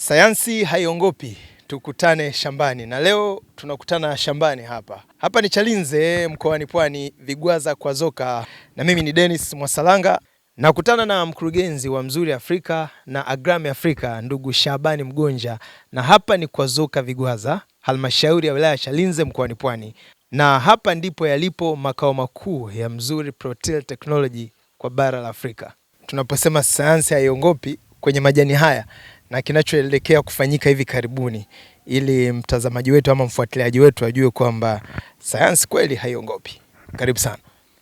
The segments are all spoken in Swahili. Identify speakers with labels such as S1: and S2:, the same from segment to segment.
S1: Sayansi haiongopi, tukutane shambani. Na leo tunakutana shambani hapa. Hapa ni Chalinze mkoani Pwani, Vigwaza kwa Zoka. Na mimi ni Dennis Mwasalanga. Nakutana na mkurugenzi wa Mzuri Afrika na Agrame Afrika, ndugu Shabani Mgonja. Na hapa ni kwa Zoka Vigwaza, halmashauri ya wilaya Chalinze mkoani Pwani. Na hapa ndipo yalipo makao makuu ya Mzuri Protein Technology kwa bara la Afrika. Tunaposema sayansi haiongopi kwenye majani haya na kinachoelekea kufanyika hivi karibuni, ili mtazamaji wetu ama mfuatiliaji wetu ajue kwamba sayansi kweli haiongopi. Karibu sana.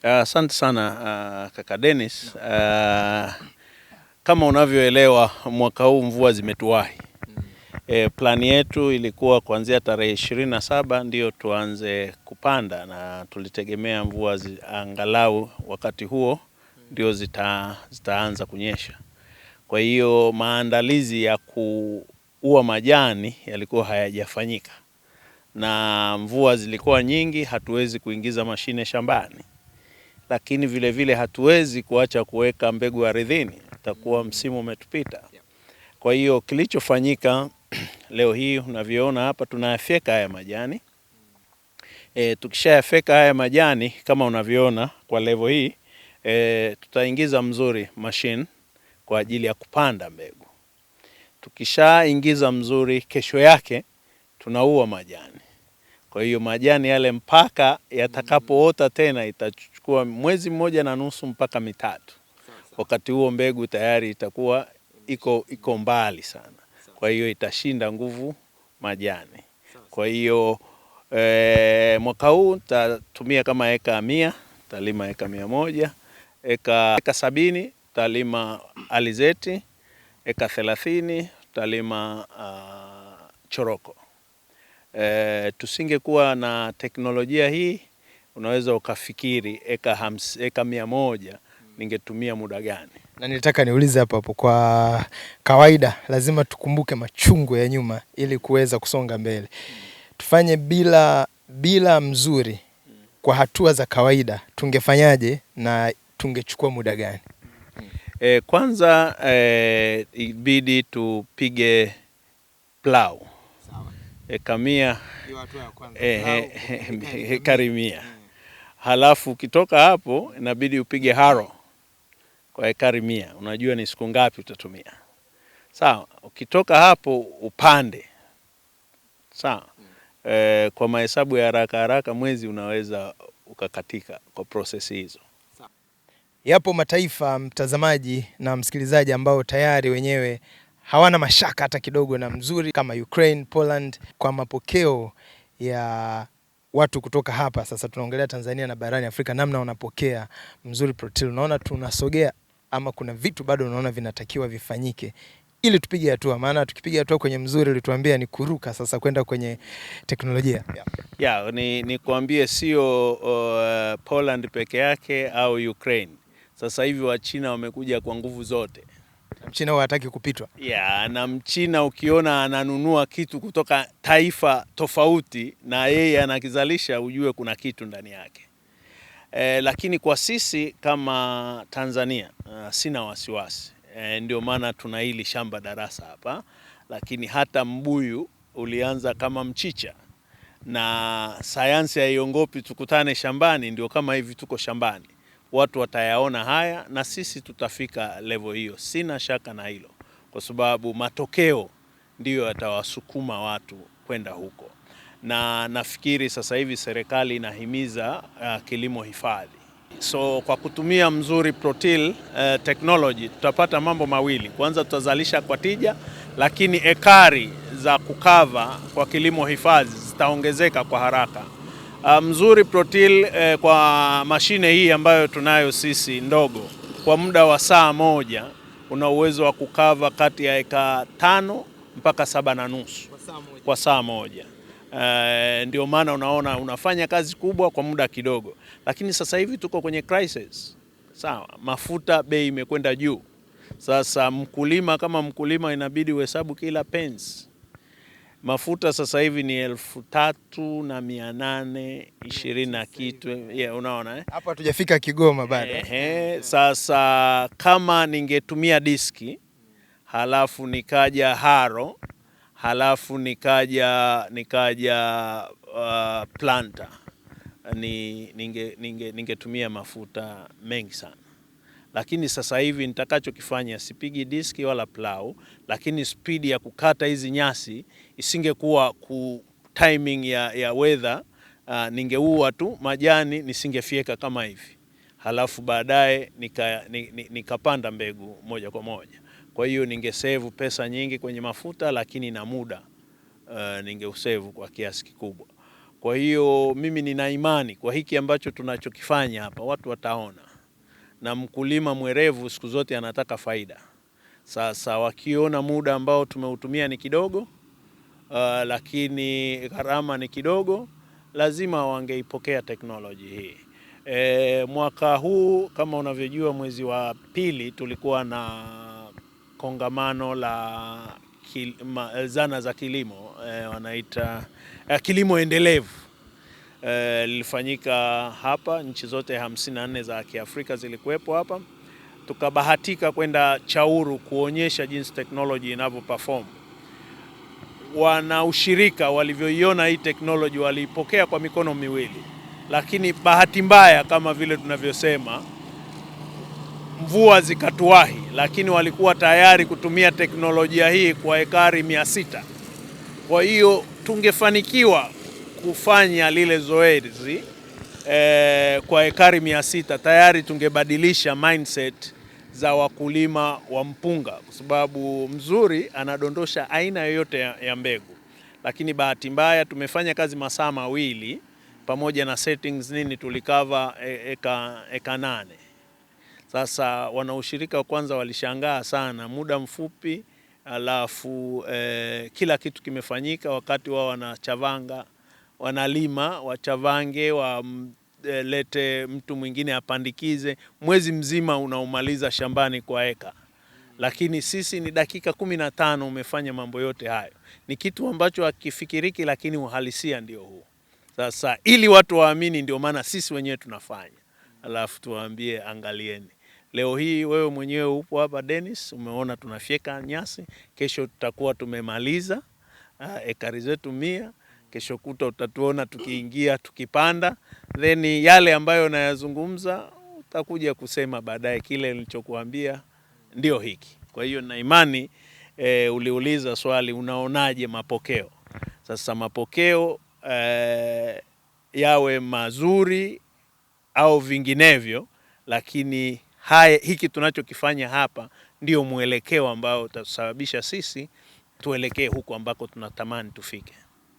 S2: Asante sana kaka Dennis. Kama unavyoelewa, mwaka huu mvua zimetuwahi. Plani yetu ilikuwa kuanzia tarehe 27 ndio tuanze kupanda, na tulitegemea mvua angalau wakati huo ndio zitaanza kunyesha. Kwa hiyo maandalizi ya kuua majani yalikuwa hayajafanyika, na mvua zilikuwa nyingi, hatuwezi kuingiza mashine shambani, lakini vile vile hatuwezi kuacha kuweka mbegu ardhini, itakuwa msimu umetupita. Kwa hiyo kilichofanyika leo hii unavyoona hapa, tunayafeka haya majani. Tukishayafeka haya majani kama unavyoona kwa level hii, tutaingiza Mzuri machine kwa ajili ya kupanda mbegu. Tukishaingiza Mzuri, kesho yake tunaua majani. Kwa hiyo majani yale mpaka yatakapoota tena itachukua mwezi 1.5 mpaka 3. Wakati huo mbegu tayari itakuwa iko mbali sana. Kwa hiyo itashinda nguvu majani. Kwa hiyo mwaka huu tatumia kama eka 100, talima eka 100, eka 70 talima alizeti, eka 30 talima choroko. Tusingekuwa na teknolojia hii, unaweza ukafikiri eka 100 ningetumia muda gani?
S1: Na nilitaka niulize hapo, kwa kawaida lazima tukumbuke machungu ya nyuma ili kuweza kusonga mbele. Tufanye bila Mzuri, kwa hatua za kawaida tungefanyaje na tungechukua muda gani?
S2: Kwanza ibidi tupige plow. Eka 100, ekari 100. Halafu ukitoka hapo inabidi upige harrow kwa ekari 100. Unajua ni siku ngapi utatumia. Sawa, ukitoka hapo upande. Sawa. Kwa mahesabu ya haraka mwezi unaweza ukakatika kwa process hizo.
S1: Yapo mataifa, mtazamaji na msikilizaji, ambao tayari wenyewe hawana mashaka hata kidogo na Mzuri, kama Ukraine, Poland, kwa mapokeo ya watu kutoka hapa. Sasa tunaongelea Tanzania na barani Afrika, namna wanapokea Mzuri Protein. Unaona tunasogea ama kuna vitu bado unaona vinatakiwa vifanyike ili tupige hatua? Maana tukipiga hatua kwenye Mzuri ulituambia ni kuruka sasa kwenda kwenye teknolojia.
S2: Ni kuambie sio Poland peke yake au Ukraine. Sasa hivi Wachina wamekuja kwa nguvu zote.
S1: Mchina hataki kupitwa.
S2: Na Mchina ukiona ananunua kitu kutoka taifa tofauti na yeye anakizalisha, ujue kuna kitu ndani yake. Lakini kwa sisi kama Tanzania sina wasiwasi. Ndio maana tuna hili shamba darasa hapa. Lakini hata mbuyu ulianza kama mchicha, na sayansi haiongopi, tukutane shambani. Ndio kama hivi tuko shambani, watu watayaona haya na sisi tutafika level hiyo. Sina shaka na hilo, kwa sababu matokeo ndiyo yatawasukuma watu kwenda huko. Na nafikiri sasa hivi serikali inahimiza kilimo hifadhi. So kwa kutumia Mzuri Protein Technology tutapata mambo mawili. Kwanza tutazalisha kwa tija, lakini ekari za kukava kwa kilimo hifadhi zitaongezeka kwa haraka. Mzuri Protein kwa mashine hii ambayo tunayo sisi ndogo, kwa muda wa saa moja una uwezo wa kukava kati ya eka 5 mpaka 7.5 kwa saa moja. Ndio maana unaona unafanya kazi kubwa kwa muda kidogo. Lakini sasa hivi tuko kwenye crisis. Sawa, mafuta bei imekwenda juu. Sasa mkulima kama mkulima inabidi uhesabu kila pence. Mafuta sasa hivi ni 3,820 na kitu. Unaona
S1: hapa hatujafika Kigoma bado.
S2: Sasa kama ningetumia diski halafu nikaja Haro, halafu nikaja Planter. Ningetumia mafuta mengi sana, lakini sasa hivi nitakachokifanya, sipigi diski wala plau, lakini speed ya kukata hizi nyasi isingekuwa timing ya weather. Ningeua tu majani, nisingefyeka kama hivi, halafu baadaye nikapanda mbegu moja kwa moja. Kwa hiyo ningesave pesa nyingi kwenye mafuta, lakini na muda ningeusave kwa kiasi kikubwa. Kwa hiyo mimi nina imani kwa hiki ambacho tunachokifanya hapa watu wataona, na mkulima mwerevu siku zote anataka faida. Sasa wakiona muda ambao tumeutumia ni kidogo, lakini gharama ni kidogo, lazima wangeipokea teknoloji hii. Mwaka huu kama unavyojua, mwezi wa pili tulikuwa na kongamano la zana za kilimo, wanaita kilimo endelevu. Lilifanyika hapa, nchi zote 54 za Kiafrika zilikuwepo hapa. Tukabahatika kwenda Chauru kuonyesha jinsi teknoloji inavyo perform. Wana ushirika walivyoiona hii teknoloji waliipokea kwa mikono miwili, lakini bahati mbaya kama vile tunavyosema, mvua zikatuwahi, lakini walikuwa tayari kutumia teknolojia hii kwa ekari 600. Kwa hiyo tungefanikiwa kufanya lile zoezi kwa ekari 600, tayari tungebadilisha mindset za wakulima wa mpunga, kwa sababu mzuri anadondosha aina yoyote ya mbegu. Lakini bahati mbaya tumefanya kazi masaa mawili pamoja na settings nini, tulikava eka 8. Sasa wanaushirika wa kwanza walishangaa sana, muda mfupi alafu kila kitu kimefanyika. Wakati wao wanachavanga, wanalima, wachavange, lete mtu mwingine apandikize, mwezi mzima unaumaliza shambani kwa eka. Lakini sisi ni dakika 15 umefanya mambo yote hayo. Ni kitu ambacho hakifikiriki, lakini uhalisia ndio huu. Sasa ili watu waamini, ndio maana sisi wenyewe tunafanya, alafu tuwaambie angalieni. Leo hii wewe mwenyewe upo hapa Dennis, umeona tunafyeka nyasi. Kesho tutakuwa tumemaliza ekari zetu 100. Kesho kuta utatuona tukiingia tukipanda, then yale ambayo nayazungumza utakuja kusema baadaye kile nilichokuambia ndio hiki. Kwa hiyo na imani uliuliza swali, unaonaje mapokeo? Sasa mapokeo yawe mazuri au vinginevyo, lakini hiki tunachokifanya hapa ndio mwelekeo ambao utasababisha sisi tuelekee huko ambako tunatamani tufike.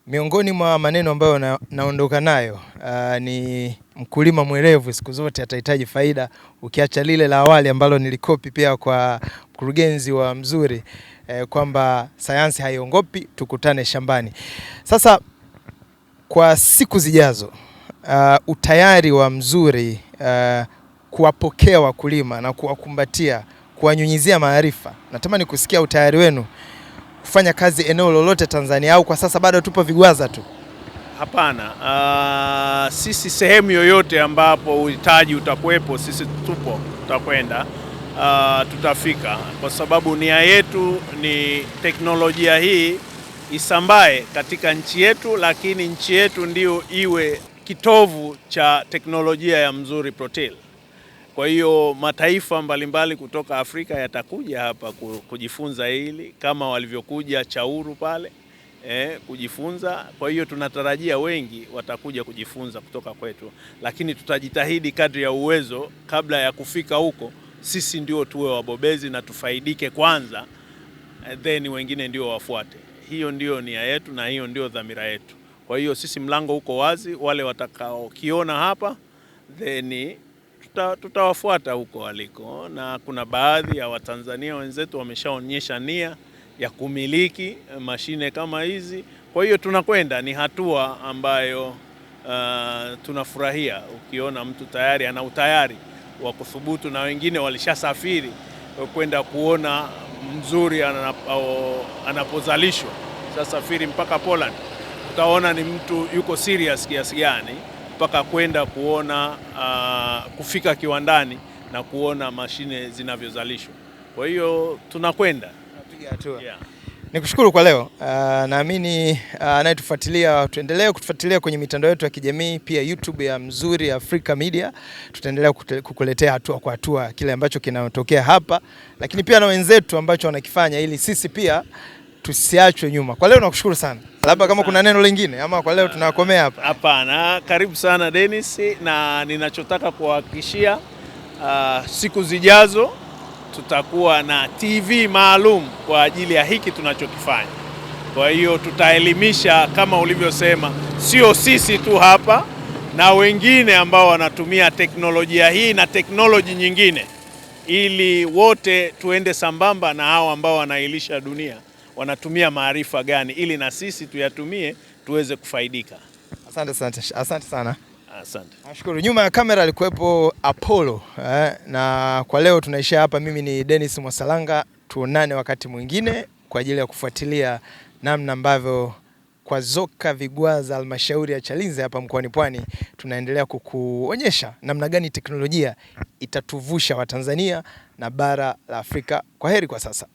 S1: Miongoni mwa maneno ambayo naondoka nayo ni mkulima mwerevu siku zote atahitaji faida, ukiacha lile la awali ambalo nilikopi pia kwa mkurugenzi wa Mzuri kwamba sayansi haiongopi, tukutane shambani. Sasa kwa siku zijazo, utayari wa Mzuri kuwapokea wakulima na kuwakumbatia, kuwanyunyizia maarifa, natamani kusikia utayari wenu kufanya kazi eneo lolote Tanzania, au kwa sasa bado tupo Vigwaza tu?
S2: Hapana, sisi sehemu yoyote ambapo uhitaji utakuwepo, sisi tupo, tutakwenda, tutafika, kwa sababu nia yetu ni teknolojia hii isambae katika nchi yetu, lakini nchi yetu ndio iwe kitovu cha teknolojia ya Mzuri Protil. Kwa hiyo mataifa mbalimbali kutoka Afrika yatakuja hapa kujifunza hili, kama walivyokuja Chauru pale kujifunza. Kwa hiyo tunatarajia wengi watakuja kujifunza kutoka kwetu, lakini tutajitahidi kadri ya uwezo, kabla ya kufika huko sisi ndio tuwe wabobezi na tufaidike kwanza, then wengine ndio wafuate. Hiyo ndio nia yetu na hiyo ndio dhamira yetu. Kwa hiyo sisi mlango uko wazi, wale watakaokiona hapa then tutawafuata huko waliko, na kuna baadhi ya Watanzania wenzetu wameshaonyesha nia ya kumiliki mashine kama hizi. Kwa hiyo tunakwenda, ni hatua ambayo tunafurahia. Ukiona mtu tayari ana utayari wa kuthubutu, na wengine walishasafiri kwenda kuona Mzuri anapozalishwa, safiri mpaka Poland, utaona ni mtu yuko serious kiasi gani, mpaka kwenda kuona kufika kiwandani na kuona mashine zinavyozalishwa. Kwa hiyo tunakwenda,
S1: kupiga hatua.
S2: Yeah.
S1: Nikushukuru kwa leo. Naamini anayetufuatilia tuendelee kutufuatilia kwenye mitandao yetu ya kijamii, pia YouTube ya Mzuri Africa Media. Tutaendelea kukuletea hatua kwa hatua kile ambacho kinatokea hapa, lakini pia na wenzetu ambacho wanakifanya ili sisi pia tusiachwe nyuma. Kwa leo nakushukuru sana. Labda kama kuna neno lingine ama kwa leo tunakomea hapa.
S2: Hapana, karibu sana Dennis, na ninachotaka kuhakikishia siku zijazo tutakuwa na TV maalum kwa ajili ya hiki tunachokifanya. Kwa hiyo tutaelimisha kama ulivyosema, sio sisi tu hapa na wengine ambao wanatumia teknolojia hii na teknoloji nyingine, ili wote tuende sambamba na hao ambao wanailisha dunia wanatumia maarifa gani, ili na sisi tuyatumie tuweze kufaidika.
S1: Asante sana.
S2: Asante.
S1: Nashukuru. Nyuma ya kamera alikuwepo Apollo na kwa leo tunaishia hapa. Mimi ni Dennis Mwasalanga, tuonane wakati mwingine kwa ajili ya kufuatilia namna ambavyo kwa Zoka Vigwaza halmashauri ya Chalinze hapa mkoani Pwani tunaendelea kukuonyesha namna gani teknolojia itatuvusha Watanzania na bara la Afrika. Kwaheri kwa sasa.